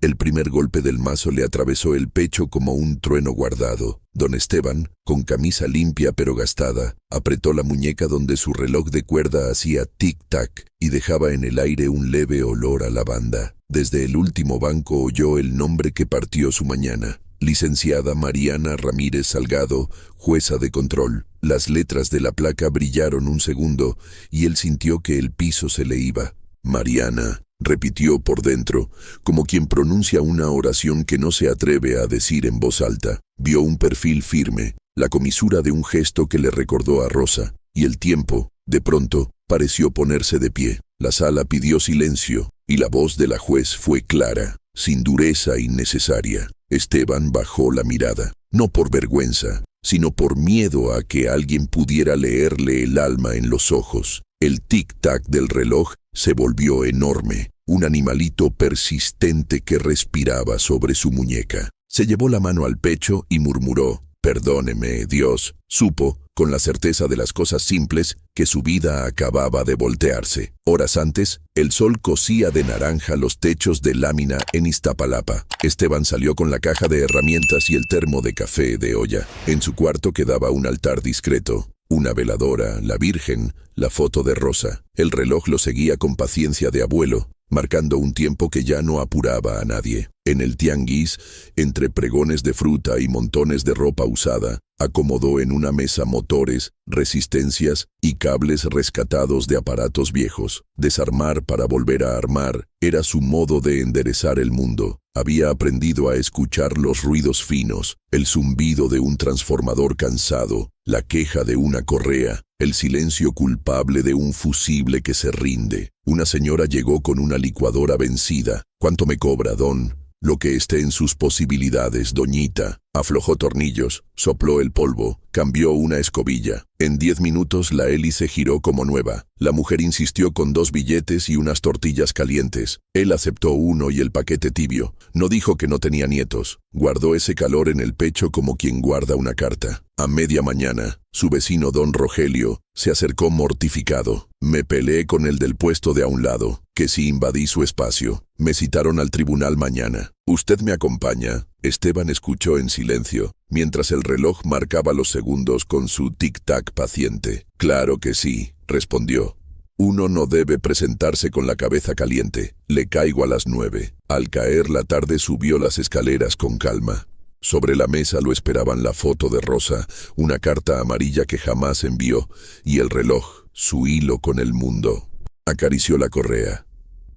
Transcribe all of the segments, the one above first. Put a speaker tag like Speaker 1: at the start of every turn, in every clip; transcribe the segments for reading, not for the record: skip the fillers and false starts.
Speaker 1: El primer golpe del mazo le atravesó el pecho como un trueno guardado. Don Esteban, con camisa limpia pero gastada, apretó la muñeca donde su reloj de cuerda hacía tic-tac y dejaba en el aire un leve olor a lavanda. Desde el último banco oyó el nombre que partió su mañana. Licenciada Mariana Ramírez Salgado, jueza de control. Las letras de la placa brillaron un segundo y él sintió que el piso se le iba. Mariana, repitió por dentro, como quien pronuncia una oración que no se atreve a decir en voz alta. Vio un perfil firme, la comisura de un gesto que le recordó a Rosa, y el tiempo, de pronto, pareció ponerse de pie. La sala pidió silencio, y la voz de la juez fue clara, sin dureza innecesaria. Esteban bajó la mirada, no por vergüenza, sino por miedo a que alguien pudiera leerle el alma en los ojos. El tic-tac del reloj se volvió enorme, un animalito persistente que respiraba sobre su muñeca. Se llevó la mano al pecho y murmuró, «Perdóneme, Dios». Supo, con la certeza de las cosas simples, que su vida acababa de voltearse. Horas antes, el sol cosía de naranja los techos de lámina en Iztapalapa. Esteban salió con la caja de herramientas y el termo de café de olla. En su cuarto quedaba un altar discreto, una veladora, la Virgen, la foto de Rosa. El reloj lo seguía con paciencia de abuelo, marcando un tiempo que ya no apuraba a nadie. En el tianguis, entre pregones de fruta y montones de ropa usada, acomodó en una mesa motores, resistencias y cables rescatados de aparatos viejos. Desarmar para volver a armar era su modo de enderezar el mundo. Había aprendido a escuchar los ruidos finos, el zumbido de un transformador cansado, la queja de una correa, el silencio culpable de un fusible que se rinde. Una señora llegó con una licuadora vencida. «¿Cuánto me cobra, don?» «Lo que esté en sus posibilidades, doñita». Aflojó tornillos, sopló el polvo, cambió una escobilla. En 10 minutos la hélice giró como nueva. La mujer insistió con 2 billetes y unas tortillas calientes. Él aceptó uno y el paquete tibio. No dijo que no tenía nietos. Guardó ese calor en el pecho como quien guarda una carta. A media mañana, su vecino don Rogelio se acercó mortificado. «Me peleé con el del puesto de a un lado, que si invadí su espacio. Me citaron al tribunal mañana. ¿Usted me acompaña?» Esteban escuchó en silencio, mientras el reloj marcaba los segundos con su tic-tac paciente. «Claro que sí», respondió. «Uno no debe presentarse con la cabeza caliente. Le caigo a las 9». Al caer la tarde subió las escaleras con calma. Sobre la mesa lo esperaban la foto de Rosa, una carta amarilla que jamás envió, y el reloj, su hilo con el mundo. Acarició la correa.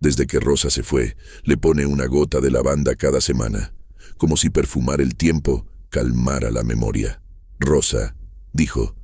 Speaker 1: Desde que Rosa se fue, le pone una gota de lavanda cada semana, como si perfumar el tiempo calmara la memoria. «Rosa», dijo,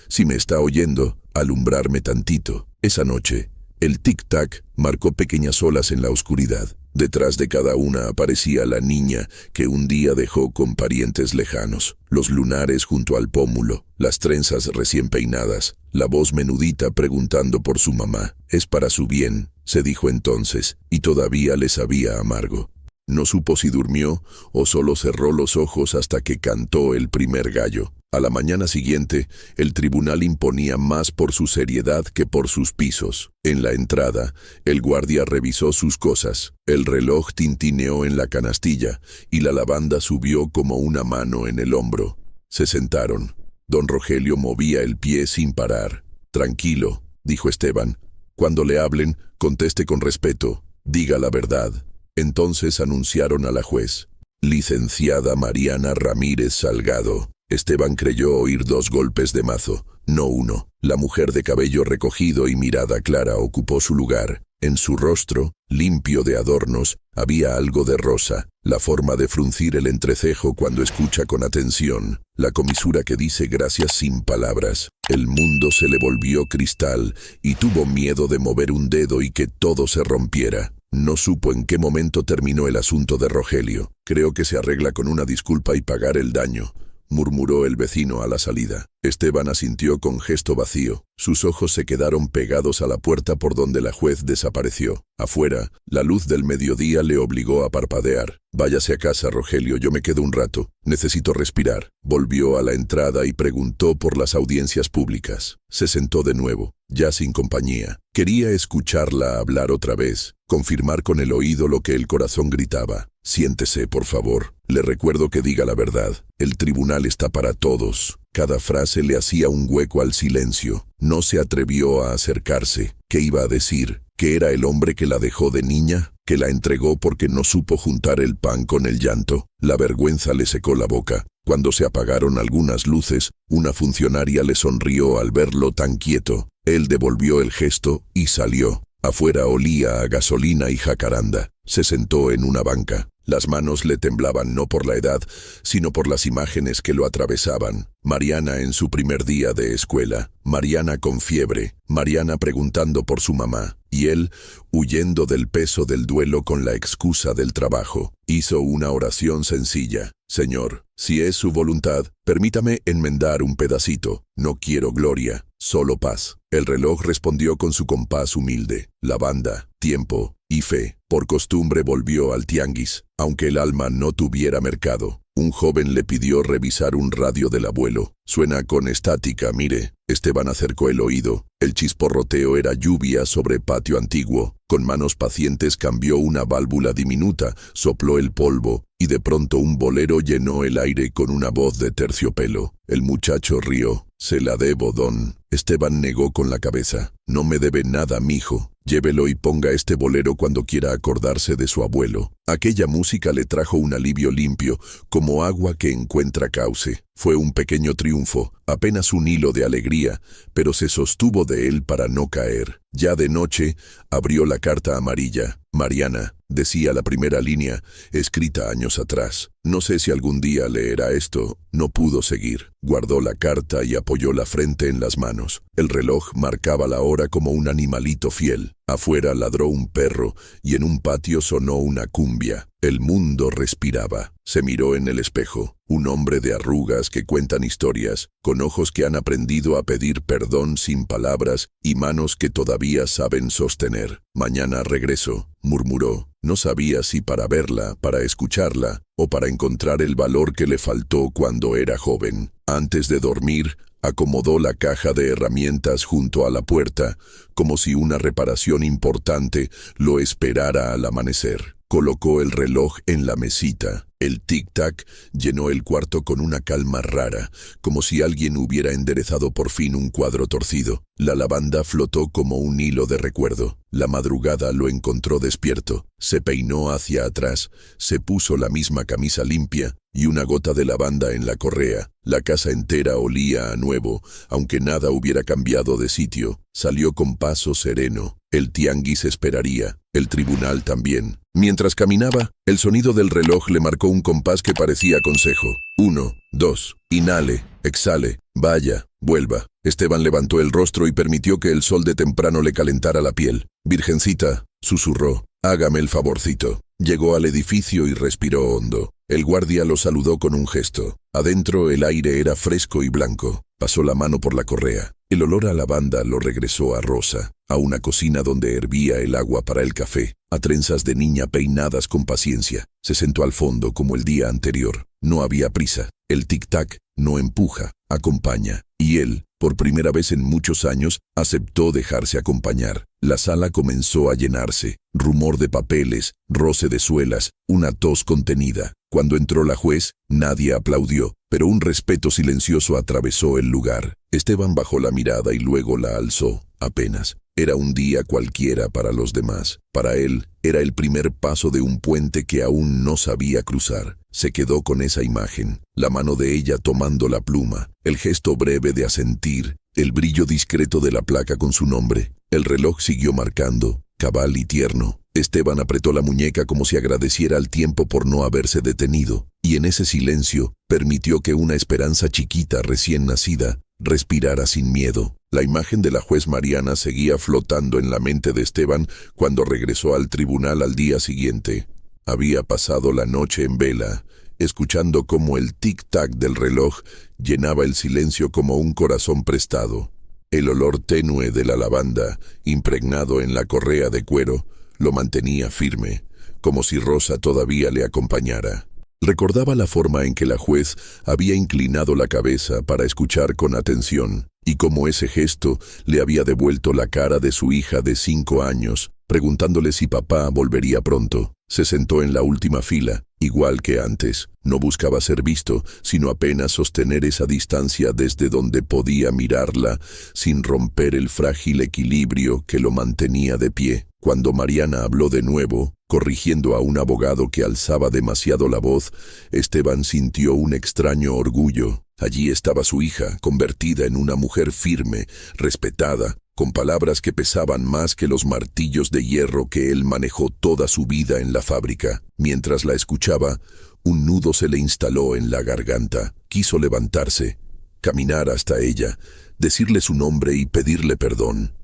Speaker 1: «si me está oyendo, alumbrarme tantito». Esa noche, el tic-tac marcó pequeñas olas en la oscuridad. Detrás de cada una aparecía la niña que un día dejó con parientes lejanos. Los lunares junto al pómulo, las trenzas recién peinadas, la voz menudita preguntando por su mamá. «Es para su bien», se dijo entonces, y todavía le sabía amargo. No supo si durmió o solo cerró los ojos hasta que cantó el primer gallo. A la mañana siguiente, el tribunal imponía más por su seriedad que por sus pisos. En la entrada, el guardia revisó sus cosas. El reloj tintineó en la canastilla y la lavanda subió como una mano en el hombro. Se sentaron. Don Rogelio movía el pie sin parar. «Tranquilo», dijo Esteban. «Cuando le hablen, conteste con respeto. Diga la verdad». Entonces anunciaron a la juez. «Licenciada Mariana Ramírez Salgado». Esteban creyó oír 2 golpes de mazo, no uno. La mujer de cabello recogido y mirada clara ocupó su lugar. En su rostro, limpio de adornos, había algo de Rosa, la forma de fruncir el entrecejo cuando escucha con atención, la comisura que dice gracias sin palabras. El mundo se le volvió cristal y tuvo miedo de mover un dedo y que todo se rompiera. No supo en qué momento terminó el asunto de Rogelio. «Creo que se arregla con una disculpa y pagar el daño», murmuró el vecino a la salida. Esteban asintió con gesto vacío. Sus ojos se quedaron pegados a la puerta por donde la juez desapareció. Afuera, la luz del mediodía le obligó a parpadear. «Váyase a casa, Rogelio, yo me quedo un rato. Necesito respirar». Volvió a la entrada y preguntó por las audiencias públicas. Se sentó de nuevo, ya sin compañía. Quería escucharla hablar otra vez, confirmar con el oído lo que el corazón gritaba. Siéntese, por favor. Le recuerdo que diga la verdad. El tribunal está para todos. Cada frase le hacía un hueco al silencio. No se atrevió a acercarse. ¿Qué iba a decir? ¿Que era el hombre que la dejó de niña? ¿Que la entregó porque no supo juntar el pan con el llanto? La vergüenza le secó la boca. Cuando se apagaron algunas luces, una funcionaria le sonrió al verlo tan quieto. Él devolvió el gesto y salió. Afuera olía a gasolina y jacaranda. Se sentó en una banca. Las manos le temblaban no por la edad, sino por las imágenes que lo atravesaban. Mariana en su primer día de escuela, Mariana con fiebre, Mariana preguntando por su mamá, y él huyendo del peso del duelo con la excusa del trabajo. Hizo una oración sencilla. Señor, si es su voluntad, permítame enmendar un pedacito. No quiero gloria, solo paz. El reloj respondió con su compás humilde. Lavanda, tiempo y fe. Por costumbre volvió al tianguis, aunque el alma no tuviera mercado. Un joven le pidió revisar un radio del abuelo. Suena con estática, mire. Esteban acercó el oído. El chisporroteo era lluvia sobre patio antiguo. Con manos pacientes cambió una válvula diminuta, sopló el polvo, y de pronto un bolero llenó el aire con una voz de terciopelo. El muchacho rió. Se la debo, don. Esteban negó con la cabeza. No me debe nada, mijo. Llévelo y ponga este bolero cuando quiera acordarse de su abuelo. Aquella música le trajo un alivio limpio, como agua que encuentra cauce. Fue un pequeño triunfo, apenas un hilo de alegría, pero se sostuvo de él para no caer. Ya de noche, abrió la carta amarilla. Mariana, decía la primera línea, escrita años atrás. No sé si algún día leerá esto. No pudo seguir. Guardó la carta y apoyó la frente en las manos. El reloj marcaba la hora como un animalito fiel. Afuera ladró un perro y en un patio sonó una cumbia. El mundo respiraba. Se miró en el espejo. Un hombre de arrugas que cuentan historias, con ojos que han aprendido a pedir perdón sin palabras y manos que todavía saben sostener. Mañana regreso, murmuró. No sabía si para verla, para escucharla, o para encontrar el valor que le faltó cuando era joven. Antes de dormir, acomodó la caja de herramientas junto a la puerta, como si una reparación importante lo esperara al amanecer. Colocó el reloj en la mesita. El tic-tac llenó el cuarto con una calma rara, como si alguien hubiera enderezado por fin un cuadro torcido. La lavanda flotó como un hilo de recuerdo. La madrugada lo encontró despierto. Se peinó hacia atrás, se puso la misma camisa limpia y una gota de lavanda en la correa. La casa entera olía a nuevo, aunque nada hubiera cambiado de sitio. Salió con paso sereno. El tianguis esperaría, el tribunal también. Mientras caminaba, el sonido del reloj le marcó un compás que parecía consejo. 1, 2, inhale, exhale, vaya, vuelva. Esteban levantó el rostro y permitió que el sol de temprano le calentara la piel. Virgencita, susurró, hágame el favorcito. Llegó al edificio y respiró hondo. El guardia lo saludó con un gesto. Adentro el aire era fresco y blanco. Pasó la mano por la correa. El olor a lavanda lo regresó a Rosa, a una cocina donde hervía el agua para el café, a trenzas de niña peinadas con paciencia. Se sentó al fondo como el día anterior. No había prisa. El tic-tac no empuja, acompaña. Y él, por primera vez en muchos años, aceptó dejarse acompañar. La sala comenzó a llenarse. Rumor de papeles, roce de suelas, una tos contenida. Cuando entró la juez, nadie aplaudió, pero un respeto silencioso atravesó el lugar. Esteban bajó la mirada y luego la alzó, apenas. Era un día cualquiera para los demás. Para él, era el primer paso de un puente que aún no sabía cruzar. Se quedó con esa imagen, la mano de ella tomando la pluma, el gesto breve de asentir, el brillo discreto de la placa con su nombre. El reloj siguió marcando, cabal y tierno. Esteban apretó la muñeca como si agradeciera al tiempo por no haberse detenido, y en ese silencio permitió que una esperanza chiquita recién nacida respirara sin miedo. La imagen de la juez Mariana seguía flotando en la mente de Esteban cuando regresó al tribunal al día siguiente. Había pasado la noche en vela, escuchando cómo el tic-tac del reloj llenaba el silencio como un corazón prestado. El olor tenue de la lavanda, impregnado en la correa de cuero, lo mantenía firme, como si Rosa todavía le acompañara. Recordaba la forma en que la juez había inclinado la cabeza para escuchar con atención, y cómo ese gesto le había devuelto la cara de su hija de 5 años, preguntándole si papá volvería pronto. Se sentó en la última fila, igual que antes. No buscaba ser visto, sino apenas sostener esa distancia desde donde podía mirarla, sin romper el frágil equilibrio que lo mantenía de pie. Cuando Mariana habló de nuevo, corrigiendo a un abogado que alzaba demasiado la voz, Esteban sintió un extraño orgullo. Allí estaba su hija, convertida en una mujer firme, respetada, con palabras que pesaban más que los martillos de hierro que él manejó toda su vida en la fábrica. Mientras la escuchaba, un nudo se le instaló en la garganta. Quiso levantarse, caminar hasta ella, decirle su nombre y pedirle perdón.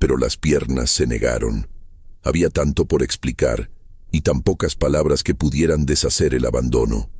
Speaker 1: Pero las piernas se negaron. Había tanto por explicar y tan pocas palabras que pudieran deshacer el abandono.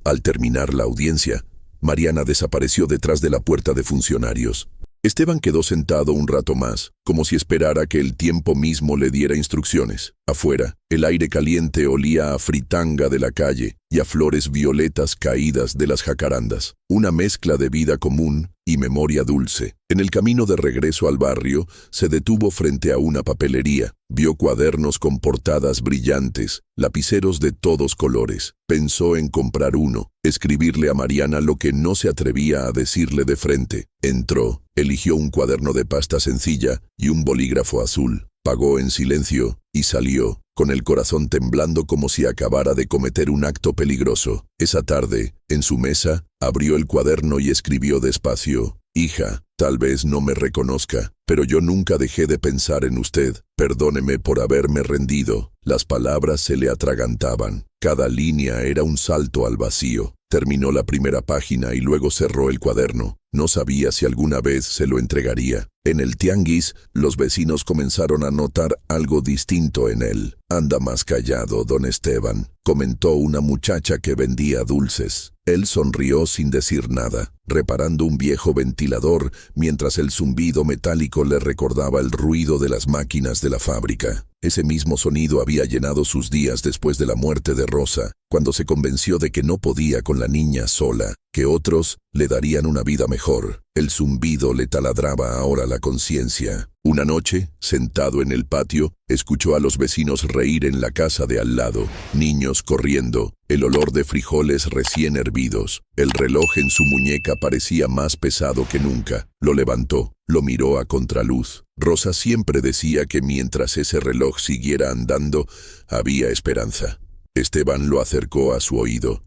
Speaker 1: Al terminar la audiencia, Mariana desapareció detrás de la puerta de funcionarios. Esteban quedó sentado un rato más, como si esperara que el tiempo mismo le diera instrucciones. Afuera, el aire caliente olía a fritanga de la calle y a flores violetas caídas de las jacarandas. Una mezcla de vida común y memoria dulce. En el camino de regreso al barrio, se detuvo frente a una papelería. Vio cuadernos con portadas brillantes, lapiceros de todos colores. Pensó en comprar uno, escribirle a Mariana lo que no se atrevía a decirle de frente. Entró, eligió un cuaderno de pasta sencilla y un bolígrafo azul. Pagó en silencio y salió, con el corazón temblando como si acabara de cometer un acto peligroso. Esa tarde, en su mesa, abrió el cuaderno y escribió despacio: «Hija, tal vez no me reconozca, pero yo nunca dejé de pensar en usted. Perdóneme por haberme rendido». Las palabras se le atragantaban. Cada línea era un salto al vacío. Terminó la primera página y luego cerró el cuaderno. No sabía si alguna vez se lo entregaría. En el tianguis, los vecinos comenzaron a notar algo distinto en él. «Anda más callado, don Esteban», comentó una muchacha que vendía dulces. Él sonrió sin decir nada, reparando un viejo ventilador mientras el zumbido metálico le recordaba el ruido de las máquinas de la fábrica. Ese mismo sonido había llenado sus días después de la muerte de Rosa, cuando se convenció de que no podía con la niña sola, que otros le darían una vida mejor. El zumbido le taladraba ahora la conciencia. Una noche, sentado en el patio, escuchó a los vecinos reír en la casa de al lado, niños corriendo, el olor de frijoles recién hervidos. El reloj en su muñeca parecía más pesado que nunca. Lo levantó, lo miró a contraluz. Rosa siempre decía que mientras ese reloj siguiera andando, había esperanza. Esteban lo acercó a su oído.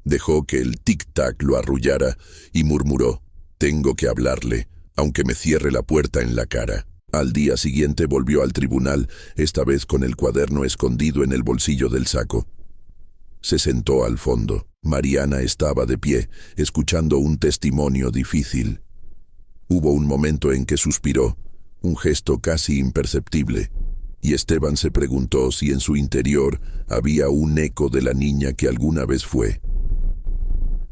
Speaker 1: Dejó que el tic-tac lo arrullara y murmuró: «Tengo que hablarle, aunque me cierre la puerta en la cara». Al día siguiente volvió al tribunal, esta vez con el cuaderno escondido en el bolsillo del saco. Se sentó al fondo. Mariana estaba de pie, escuchando un testimonio difícil. Hubo un momento en que suspiró, un gesto casi imperceptible, y Esteban se preguntó si en su interior había un eco de la niña que alguna vez fue.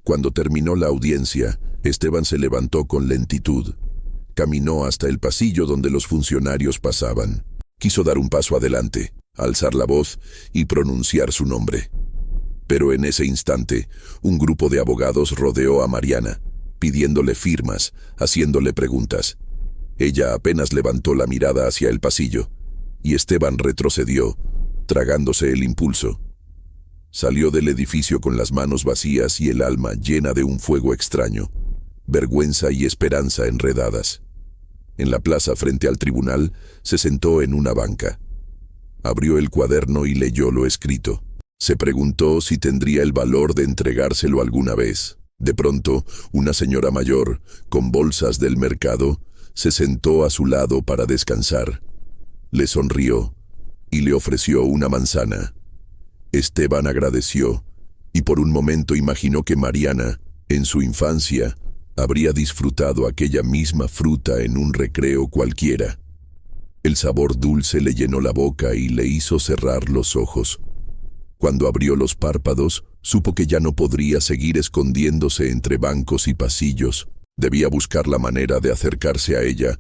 Speaker 1: Cuando terminó la audiencia, Esteban se levantó con lentitud. Caminó hasta el pasillo donde los funcionarios pasaban. Quiso dar un paso adelante, alzar la voz y pronunciar su nombre. Pero en ese instante, un grupo de abogados rodeó a Mariana, pidiéndole firmas, haciéndole preguntas. Ella apenas levantó la mirada hacia el pasillo, y Esteban retrocedió, tragándose el impulso. Salió del edificio con las manos vacías y el alma llena de un fuego extraño, vergüenza y esperanza enredadas. En la plaza frente al tribunal, se sentó en una banca. Abrió el cuaderno y leyó lo escrito. Se preguntó si tendría el valor de entregárselo alguna vez. De pronto, una señora mayor, con bolsas del mercado, se sentó a su lado para descansar. Le sonrió y le ofreció una manzana. Esteban agradeció y por un momento imaginó que Mariana, en su infancia, habría disfrutado aquella misma fruta en un recreo cualquiera. El sabor dulce le llenó la boca y le hizo cerrar los ojos. Cuando abrió los párpados, supo que ya no podría seguir escondiéndose entre bancos y pasillos. Debía buscar la manera de acercarse a ella,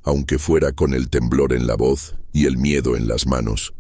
Speaker 1: aunque fuera con el temblor en la voz y el miedo en las manos.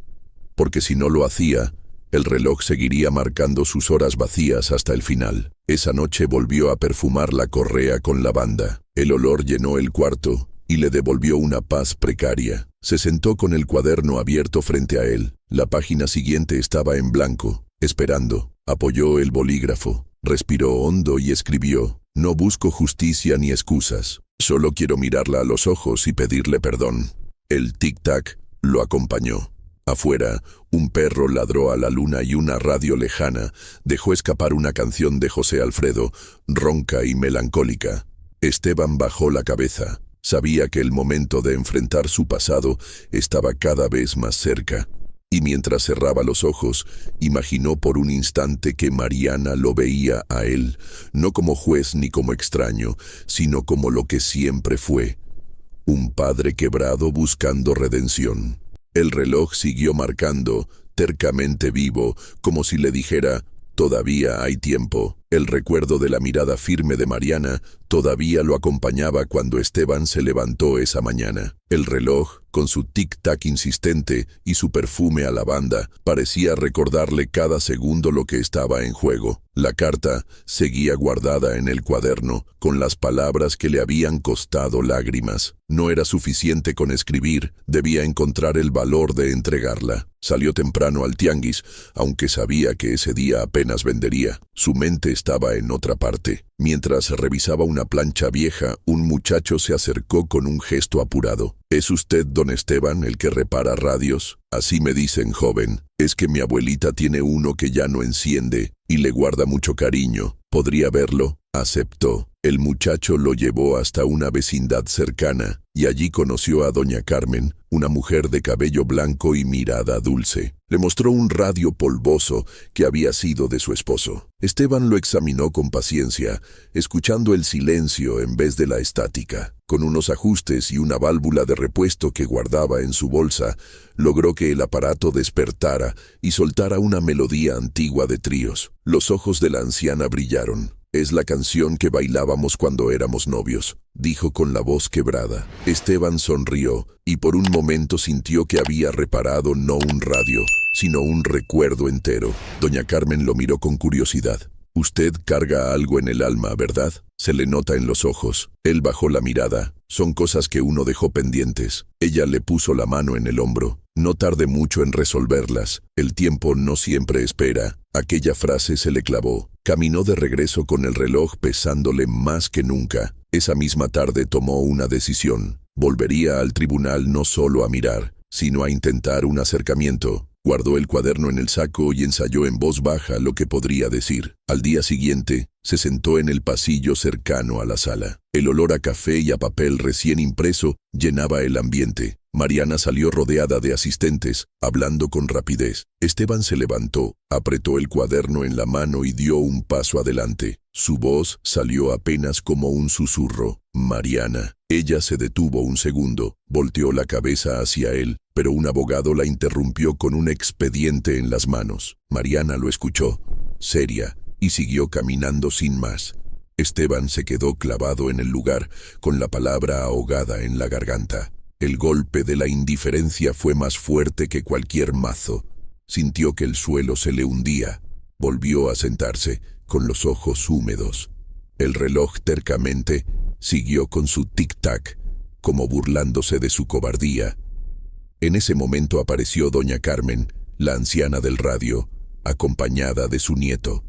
Speaker 1: Porque si no lo hacía, el reloj seguiría marcando sus horas vacías hasta el final. Esa noche volvió a perfumar la correa con lavanda. El olor llenó el cuarto y le devolvió una paz precaria. Se sentó con el cuaderno abierto frente a él. La página siguiente estaba en blanco, esperando. Apoyó el bolígrafo, respiró hondo y escribió: «No busco justicia ni excusas. Solo quiero mirarla a los ojos y pedirle perdón». El tic-tac lo acompañó. Afuera, un perro ladró a la luna y una radio lejana dejó escapar una canción de José Alfredo, ronca y melancólica. Esteban bajó la cabeza. Sabía que el momento de enfrentar su pasado estaba cada vez más cerca. Y mientras cerraba los ojos, imaginó por un instante que Mariana lo veía a él, no como juez ni como extraño, sino como lo que siempre fue: un padre quebrado buscando redención. El reloj siguió marcando, tercamente vivo, como si le dijera: «Todavía hay tiempo». El recuerdo de la mirada firme de Mariana todavía lo acompañaba cuando Esteban se levantó esa mañana. El reloj, con su tic-tac insistente y su perfume a lavanda, parecía recordarle cada segundo lo que estaba en juego. La carta seguía guardada en el cuaderno, con las palabras que le habían costado lágrimas. No era suficiente con escribir, debía encontrar el valor de entregarla. Salió temprano al tianguis, aunque sabía que ese día apenas vendería. Su mente estaba en otra parte. Mientras revisaba una plancha vieja, un muchacho se acercó con un gesto apurado. «¿Es usted, don Esteban, el que repara radios?» «Así me dicen, joven. Es que mi abuelita tiene uno que ya no enciende y le guarda mucho cariño. ¿Podría verlo?» Aceptó. El muchacho lo llevó hasta una vecindad cercana y allí conoció a doña Carmen, una mujer de cabello blanco y mirada dulce. Le mostró un radio polvoso que había sido de su esposo. Esteban lo examinó con paciencia, escuchando el silencio en vez de la estática. Con unos ajustes y una válvula de repuesto que guardaba en su bolsa, logró que el aparato despertara y soltara una melodía antigua de tríos. Los ojos de la anciana brillaron. «Es la canción que bailábamos cuando éramos novios», dijo con la voz quebrada. Esteban sonrió y por un momento sintió que había reparado no un radio, sino un recuerdo entero. Doña Carmen lo miró con curiosidad. «Usted carga algo en el alma, ¿verdad? Se le nota en los ojos». Él bajó la mirada. «Son cosas que uno dejó pendientes». Ella le puso la mano en el hombro. «No tarde mucho en resolverlas. El tiempo no siempre espera». Aquella frase se le clavó. Caminó de regreso con el reloj pesándole más que nunca. Esa misma tarde tomó una decisión. Volvería al tribunal no solo a mirar, sino a intentar un acercamiento. Guardó el cuaderno en el saco y ensayó en voz baja lo que podría decir. Al día siguiente, se sentó en el pasillo cercano a la sala. El olor a café y a papel recién impreso llenaba el ambiente. Mariana salió rodeada de asistentes, hablando con rapidez. Esteban se levantó, apretó el cuaderno en la mano y dio un paso adelante. Su voz salió apenas como un susurro. «Mariana». Ella se detuvo un segundo, volteó la cabeza hacia él, pero un abogado la interrumpió con un expediente en las manos. Mariana lo escuchó, seria, y siguió caminando sin más. Esteban se quedó clavado en el lugar, con la palabra ahogada en la garganta. El golpe de la indiferencia fue más fuerte que cualquier mazo. Sintió que el suelo se le hundía. Volvió a sentarse, con los ojos húmedos. El reloj tercamente siguió con su tic-tac, como burlándose de su cobardía. En ese momento apareció doña Carmen, la anciana del radio, acompañada de su nieto.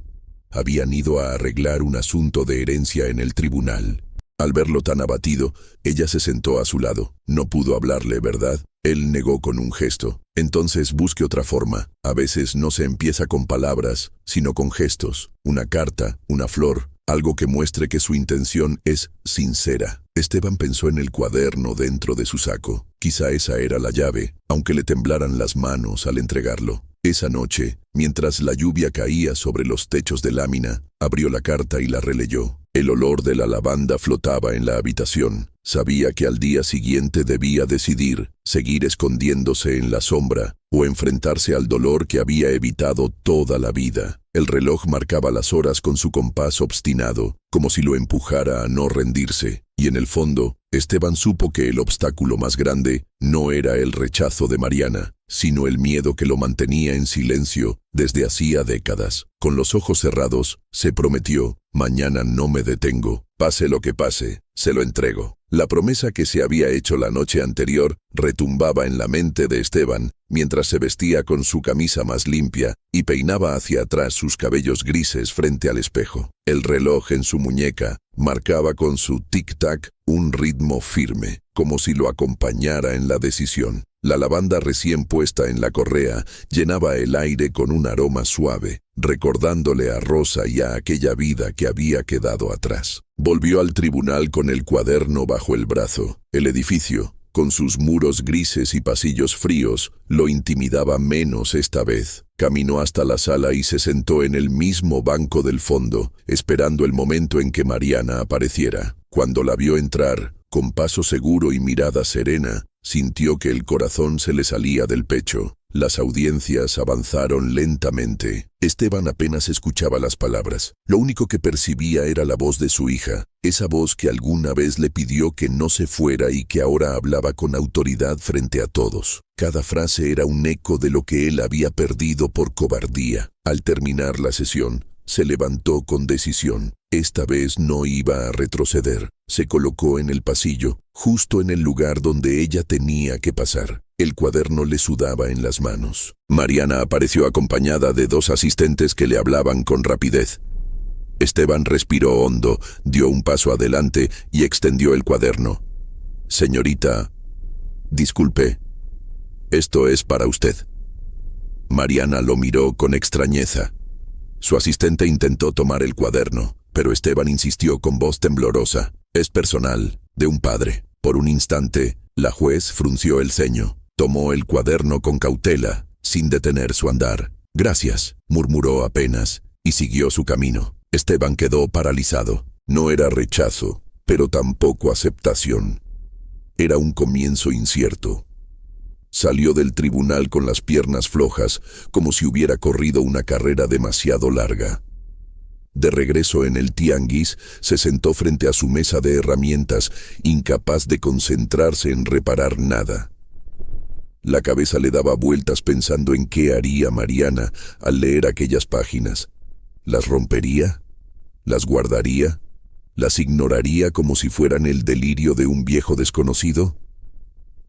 Speaker 1: Habían ido a arreglar un asunto de herencia en el tribunal. Al verlo tan abatido, ella se sentó a su lado. No pudo hablarle, ¿verdad? Él negó con un gesto. Entonces busque otra forma. A veces no se empieza con palabras, sino con gestos. Una carta, una flor, algo que muestre que su intención es sincera. Esteban pensó en el cuaderno dentro de su saco. Quizá esa era la llave, aunque le temblaran las manos al entregarlo. Esa noche, mientras la lluvia caía sobre los techos de lámina, abrió la carta y la releyó. El olor de la lavanda flotaba en la habitación. Sabía que al día siguiente debía decidir, seguir escondiéndose en la sombra o enfrentarse al dolor que había evitado toda la vida. El reloj marcaba las horas con su compás obstinado, como si lo empujara a no rendirse. Y en el fondo, Esteban supo que el obstáculo más grande no era el rechazo de Mariana, sino el miedo que lo mantenía en silencio desde hacía décadas. Con los ojos cerrados, se prometió: «Mañana no me detengo, Pase lo que pase, se lo entrego. La promesa que se había hecho la noche anterior retumbaba en la mente de Esteban mientras se vestía con su camisa más limpia y peinaba hacia atrás sus cabellos grises frente al espejo. El reloj en su muñeca marcaba con su tic-tac un ritmo firme, como si lo acompañara en la decisión. La lavanda recién puesta en la correa llenaba el aire con un aroma suave, recordándole a Rosa y a aquella vida que había quedado atrás. Volvió al tribunal con el cuaderno bajo el brazo. El edificio, con sus muros grises y pasillos fríos, lo intimidaba menos esta vez. Caminó hasta la sala y se sentó en el mismo banco del fondo, esperando el momento en que Mariana apareciera. Cuando la vio entrar, con paso seguro y mirada serena, sintió que el corazón se le salía del pecho. Las audiencias avanzaron lentamente. Esteban apenas escuchaba las palabras. Lo único que percibía era la voz de su hija, esa voz que alguna vez le pidió que no se fuera y que ahora hablaba con autoridad frente a todos. Cada frase era un eco de lo que él había perdido por cobardía. Al terminar la sesión, se levantó con decisión. Esta vez no iba a retroceder. Se colocó en el pasillo, justo en el lugar donde ella tenía que pasar. El cuaderno le sudaba en las manos. Mariana apareció acompañada de 2 asistentes que le hablaban con rapidez. Esteban respiró hondo, dio un paso adelante y extendió el cuaderno. «Señorita, disculpe, esto es para usted». Mariana lo miró con extrañeza. Su asistente intentó tomar el cuaderno, pero Esteban insistió con voz temblorosa. «Es personal, de un padre». Por un instante, la juez frunció el ceño. Tomó el cuaderno con cautela, sin detener su andar. «Gracias», murmuró apenas, y siguió su camino. Esteban quedó paralizado. No era rechazo, pero tampoco aceptación. Era un comienzo incierto. Salió del tribunal con las piernas flojas, como si hubiera corrido una carrera demasiado larga. De regreso en el tianguis, se sentó frente a su mesa de herramientas, incapaz de concentrarse en reparar nada. La cabeza le daba vueltas pensando en qué haría Mariana al leer aquellas páginas. ¿Las rompería? ¿Las guardaría? ¿Las ignoraría como si fueran el delirio de un viejo desconocido?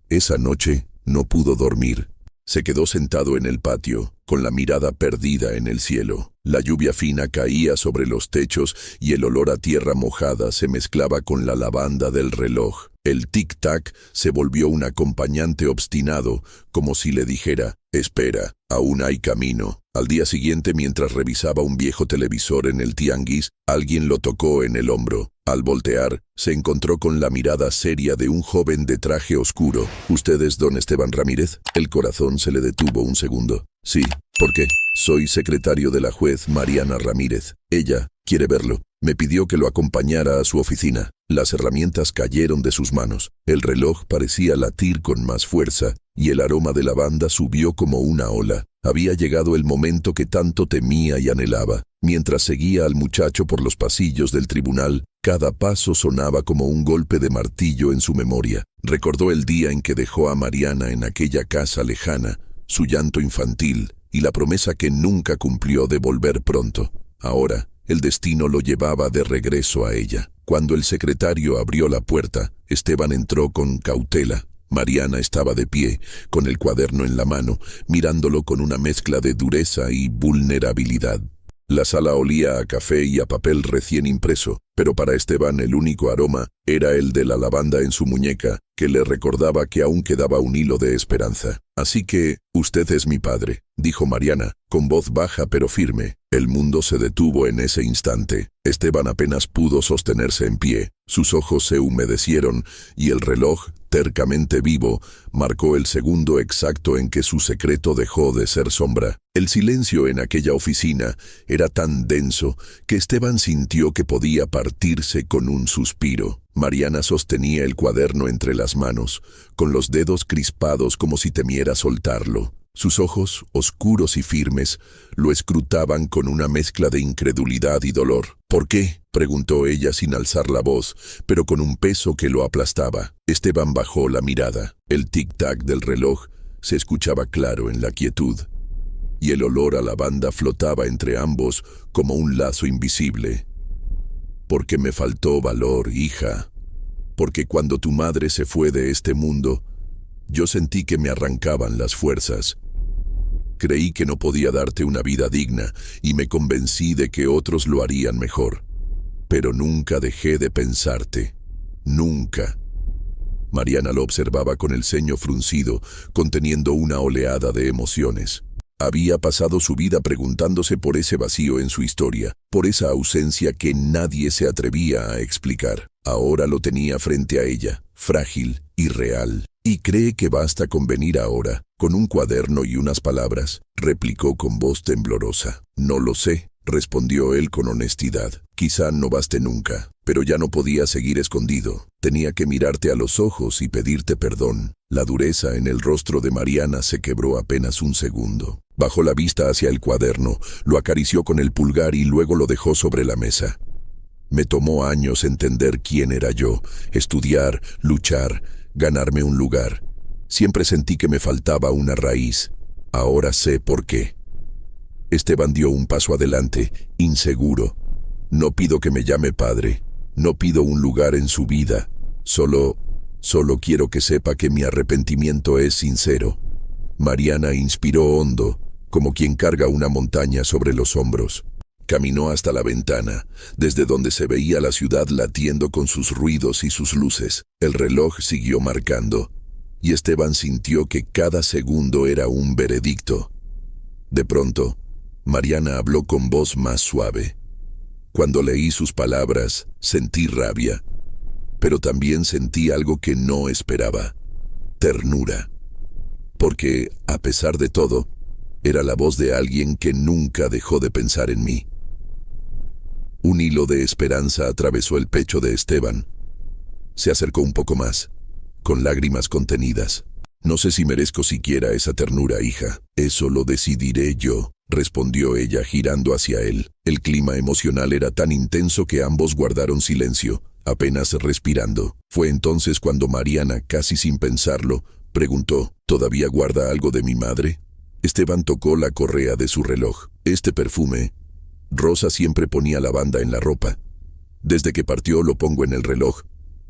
Speaker 1: Esa noche no pudo dormir. Se quedó sentado en el patio, con la mirada perdida en el cielo. La lluvia fina caía sobre los techos y el olor a tierra mojada se mezclaba con la lavanda del reloj. El tic-tac se volvió un acompañante obstinado, como si le dijera, «Espera, aún hay camino». Al día siguiente, mientras revisaba un viejo televisor en el tianguis, alguien lo tocó en el hombro. Al voltear, se encontró con la mirada seria de un joven de traje oscuro. «¿Usted es don Esteban Ramírez?» El corazón se le detuvo un segundo. «Sí, ¿por qué?» «Soy secretario de la juez Mariana Ramírez. Ella quiere verlo. Me pidió que lo acompañara a su oficina». Las herramientas cayeron de sus manos. El reloj parecía latir con más fuerza y el aroma de lavanda subió como una ola. Había llegado el momento que tanto temía y anhelaba. Mientras seguía al muchacho por los pasillos del tribunal, cada paso sonaba como un golpe de martillo en su memoria. Recordó el día en que dejó a Mariana en aquella casa lejana, su llanto infantil y la promesa que nunca cumplió de volver pronto. Ahora, el destino lo llevaba de regreso a ella. Cuando el secretario abrió la puerta, Esteban entró con cautela. Mariana estaba de pie, con el cuaderno en la mano, mirándolo con una mezcla de dureza y vulnerabilidad. La sala olía a café y a papel recién impreso, pero para Esteban el único aroma era el de la lavanda en su muñeca, que le recordaba que aún quedaba un hilo de esperanza. «Así que, usted es mi padre», dijo Mariana, con voz baja pero firme. El mundo se detuvo en ese instante. Esteban apenas pudo sostenerse en pie. Sus ojos se humedecieron y el reloj, tercamente vivo, marcó el segundo exacto en que su secreto dejó de ser sombra. El silencio en aquella oficina era tan denso que Esteban sintió que podía partirse con un suspiro. Mariana sostenía el cuaderno entre las manos, con los dedos crispados como si temiera soltarlo. Sus ojos, oscuros y firmes, lo escrutaban con una mezcla de incredulidad y dolor. «¿Por qué?», preguntó ella sin alzar la voz, pero con un peso que lo aplastaba. Esteban bajó la mirada. El tic-tac del reloj se escuchaba claro en la quietud, y el olor a lavanda flotaba entre ambos como un lazo invisible. Porque me faltó valor, hija. Porque cuando tu madre se fue de este mundo, yo sentí que me arrancaban las fuerzas. Creí que no podía darte una vida digna y me convencí de que otros lo harían mejor. Pero nunca dejé de pensarte. Nunca. Mariana lo observaba con el ceño fruncido, conteniendo una oleada de emociones. Había pasado su vida preguntándose por ese vacío en su historia, por esa ausencia que nadie se atrevía a explicar. Ahora lo tenía frente a ella, frágil y real. «¿Y cree que basta con venir ahora, con un cuaderno y unas palabras?», replicó con voz temblorosa. «No lo sé», respondió él con honestidad. «Quizá no baste nunca, pero ya no podía seguir escondido. Tenía que mirarte a los ojos y pedirte perdón». La dureza en el rostro de Mariana se quebró apenas un segundo. Bajó la vista hacia el cuaderno, lo acarició con el pulgar y luego lo dejó sobre la mesa. «Me tomó años entender quién era yo, estudiar, luchar, ganarme un lugar. Siempre sentí que me faltaba una raíz. Ahora sé por qué». Esteban dio un paso adelante, inseguro. «No pido que me llame padre. No pido un lugar en su vida. Solo quiero que sepa que mi arrepentimiento es sincero». Mariana inspiró hondo, como quien carga una montaña sobre los hombros. Caminó hasta la ventana, desde donde se veía la ciudad latiendo con sus ruidos y sus luces. El reloj siguió marcando, y Esteban sintió que cada segundo era un veredicto. De pronto, Mariana habló con voz más suave. Cuando leí sus palabras, sentí rabia, pero también sentí algo que no esperaba: ternura. Porque, a pesar de todo, era la voz de alguien que nunca dejó de pensar en mí. Un hilo de esperanza atravesó el pecho de Esteban. Se acercó un poco más, con lágrimas contenidas. «No sé si merezco siquiera esa ternura, hija. Eso lo decidiré yo», respondió ella girando hacia él. El clima emocional era tan intenso que ambos guardaron silencio, apenas respirando. Fue entonces cuando Mariana, casi sin pensarlo, preguntó: «¿Todavía guarda algo de mi madre?». Esteban tocó la correa de su reloj. «Este perfume, Rosa siempre ponía lavanda en la ropa. Desde que partió lo pongo en el reloj.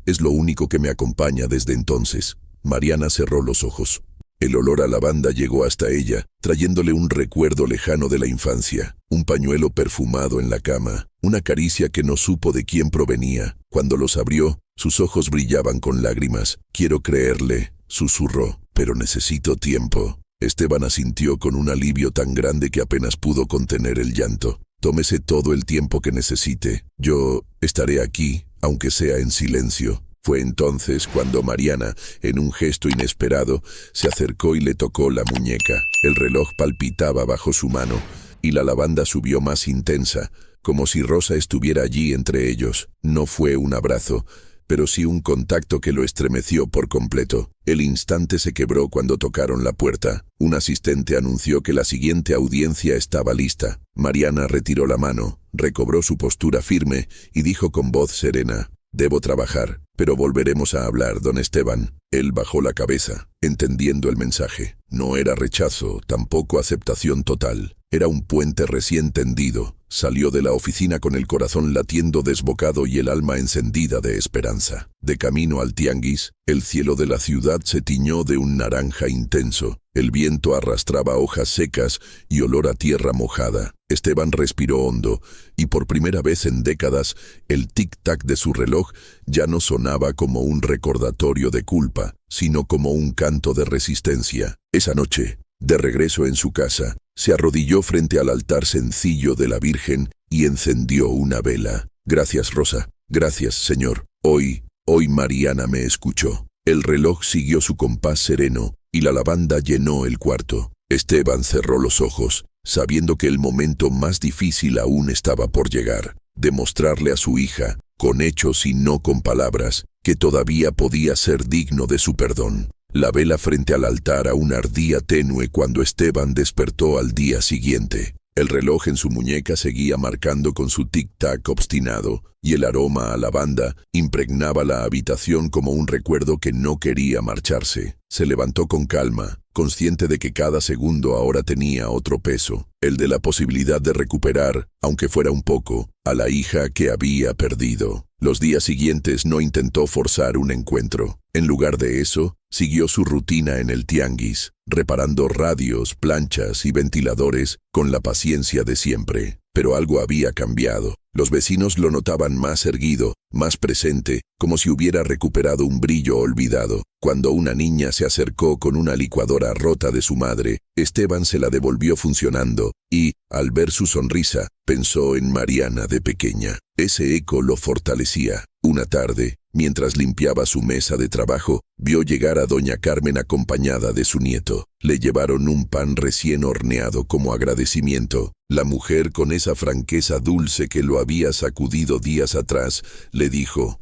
Speaker 1: Es lo único que me acompaña desde entonces». Mariana cerró los ojos. El olor a lavanda llegó hasta ella, trayéndole un recuerdo lejano de la infancia. Un pañuelo perfumado en la cama, una caricia que no supo de quién provenía. Cuando los abrió, sus ojos brillaban con lágrimas. «Quiero creerle», susurró, «pero necesito tiempo». Esteban asintió con un alivio tan grande que apenas pudo contener el llanto. «Tómese todo el tiempo que necesite. Yo estaré aquí, aunque sea en silencio». Fue entonces cuando Mariana, en un gesto inesperado, se acercó y le tocó la muñeca. El reloj palpitaba bajo su mano, y la lavanda subió más intensa, como si Rosa estuviera allí entre ellos. No fue un abrazo, pero sí un contacto que lo estremeció por completo. El instante se quebró cuando tocaron la puerta. Un asistente anunció que la siguiente audiencia estaba lista. Mariana retiró la mano, recobró su postura firme y dijo con voz serena: «Debo trabajar, pero volveremos a hablar, don Esteban». Él bajó la cabeza, entendiendo el mensaje. No era rechazo, tampoco aceptación total. Era un puente recién tendido. Salió de la oficina con el corazón latiendo desbocado y el alma encendida de esperanza. De camino al tianguis, el cielo de la ciudad se tiñó de un naranja intenso. El viento arrastraba hojas secas y olor a tierra mojada. Esteban respiró hondo, y por primera vez en décadas, el tic-tac de su reloj ya no sonaba como un recordatorio de culpa, sino como un canto de resistencia. Esa noche, de regreso en su casa, se arrodilló frente al altar sencillo de la Virgen y encendió una vela. «Gracias, Rosa. Gracias, Señor. Hoy Mariana me escuchó». El reloj siguió su compás sereno, y la lavanda llenó el cuarto. Esteban cerró los ojos, sabiendo que el momento más difícil aún estaba por llegar: demostrarle a su hija, con hechos y no con palabras, que todavía podía ser digno de su perdón. La vela frente al altar aún ardía tenue cuando Esteban despertó al día siguiente. El reloj en su muñeca seguía marcando con su tic-tac obstinado, y el aroma a lavanda impregnaba la habitación como un recuerdo que no quería marcharse. Se levantó con calma, consciente de que cada segundo ahora tenía otro peso, el de la posibilidad de recuperar, aunque fuera un poco, a la hija que había perdido. Los días siguientes no intentó forzar un encuentro. En lugar de eso, siguió su rutina en el tianguis, reparando radios, planchas y ventiladores con la paciencia de siempre. Pero algo había cambiado. Los vecinos lo notaban más erguido, más presente, como si hubiera recuperado un brillo olvidado. Cuando una niña se acercó con una licuadora rota de su madre, Esteban se la devolvió funcionando y, al ver su sonrisa, pensó en Mariana de pequeña. Ese eco lo fortalecía. Una tarde, mientras limpiaba su mesa de trabajo, vio llegar a doña Carmen acompañada de su nieto. Le llevaron un pan recién horneado como agradecimiento. La mujer, con esa franqueza dulce que lo había sacudido días atrás, le dijo: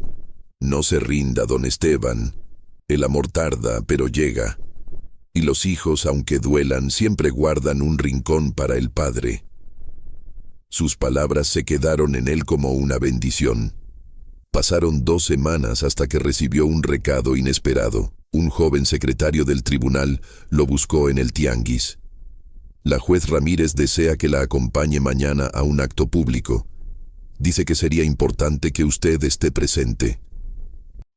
Speaker 1: «No se rinda, don Esteban. El amor tarda, pero llega. Y los hijos, aunque duelan, siempre guardan un rincón para el padre». Sus palabras se quedaron en él como una bendición. Pasaron 2 semanas hasta que recibió un recado inesperado. Un joven secretario del tribunal lo buscó en el tianguis. «La juez Ramírez desea que la acompañe mañana a un acto público. Dice que sería importante que usted esté presente».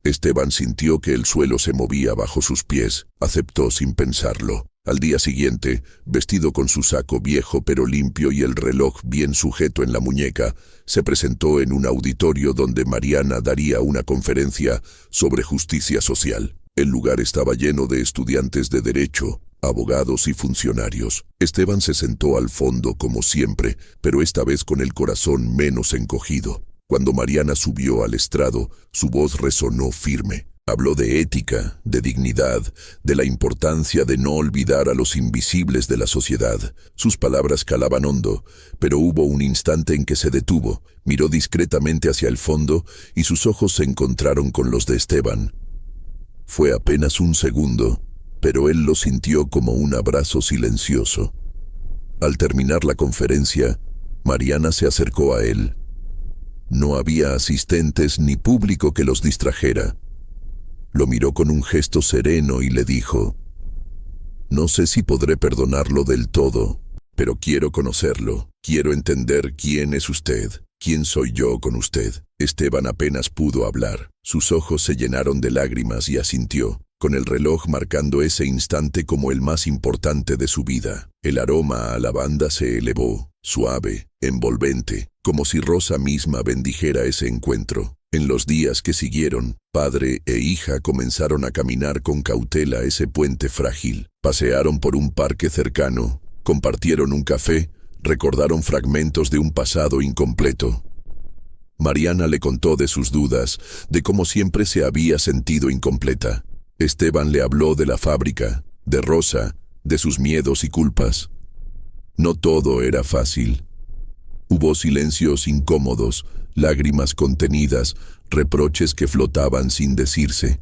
Speaker 1: Esteban sintió que el suelo se movía bajo sus pies. Aceptó sin pensarlo. Al día siguiente, vestido con su saco viejo pero limpio y el reloj bien sujeto en la muñeca, se presentó en un auditorio donde Mariana daría una conferencia sobre justicia social. El lugar estaba lleno de estudiantes de derecho, abogados y funcionarios. Esteban se sentó al fondo como siempre, pero esta vez con el corazón menos encogido. Cuando Mariana subió al estrado, su voz resonó firme. Habló de ética, de dignidad, de la importancia de no olvidar a los invisibles de la sociedad. Sus palabras calaban hondo, pero hubo un instante en que se detuvo, miró discretamente hacia el fondo y sus ojos se encontraron con los de Esteban. Fue apenas un segundo, pero él lo sintió como un abrazo silencioso. Al terminar la conferencia, Mariana se acercó a él. No había asistentes ni público que los distrajera. Lo miró con un gesto sereno y le dijo: «No sé si podré perdonarlo del todo, pero quiero conocerlo. Quiero entender quién es usted, quién soy yo con usted». Esteban apenas pudo hablar. Sus ojos se llenaron de lágrimas y asintió, con el reloj marcando ese instante como el más importante de su vida. El aroma a lavanda se elevó, suave, envolvente, como si Rosa misma bendijera ese encuentro. En los días que siguieron, padre e hija comenzaron a caminar con cautela ese puente frágil. Pasearon por un parque cercano, compartieron un café, recordaron fragmentos de un pasado incompleto. Mariana le contó de sus dudas, de cómo siempre se había sentido incompleta. Esteban le habló de la fábrica, de Rosa, de sus miedos y culpas. No todo era fácil. Hubo silencios incómodos, lágrimas contenidas, reproches que flotaban sin decirse.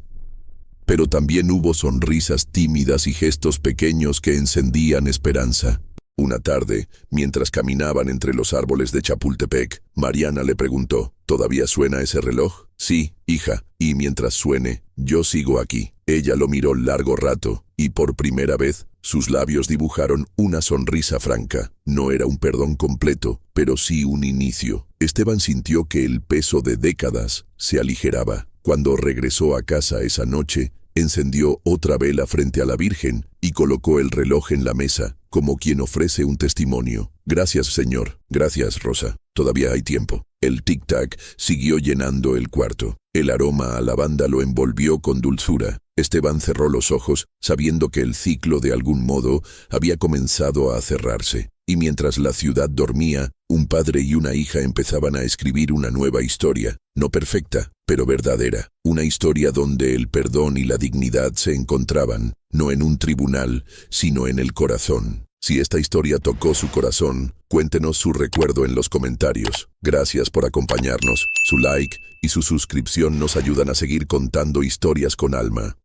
Speaker 1: Pero también hubo sonrisas tímidas y gestos pequeños que encendían esperanza. Una tarde, mientras caminaban entre los árboles de Chapultepec, Mariana le preguntó: «¿Todavía suena ese reloj?» «Sí, hija, y mientras suene, yo sigo aquí». Ella lo miró largo rato, y por primera vez, sus labios dibujaron una sonrisa franca. No era un perdón completo, pero sí un inicio. Esteban sintió que el peso de décadas se aligeraba. Cuando regresó a casa esa noche, encendió otra vela frente a la Virgen y colocó el reloj en la mesa, como quien ofrece un testimonio. «Gracias, Señor. Gracias, Rosa. Todavía hay tiempo». El tic-tac siguió llenando el cuarto. El aroma a lavanda lo envolvió con dulzura. Esteban cerró los ojos, sabiendo que el ciclo de algún modo había comenzado a cerrarse. Y mientras la ciudad dormía, un padre y una hija empezaban a escribir una nueva historia, no perfecta, pero verdadera. Una historia donde el perdón y la dignidad se encontraban, no en un tribunal, sino en el corazón. Si esta historia tocó su corazón, cuéntenos su recuerdo en los comentarios. Gracias por acompañarnos. Su like y su suscripción nos ayudan a seguir contando historias con alma.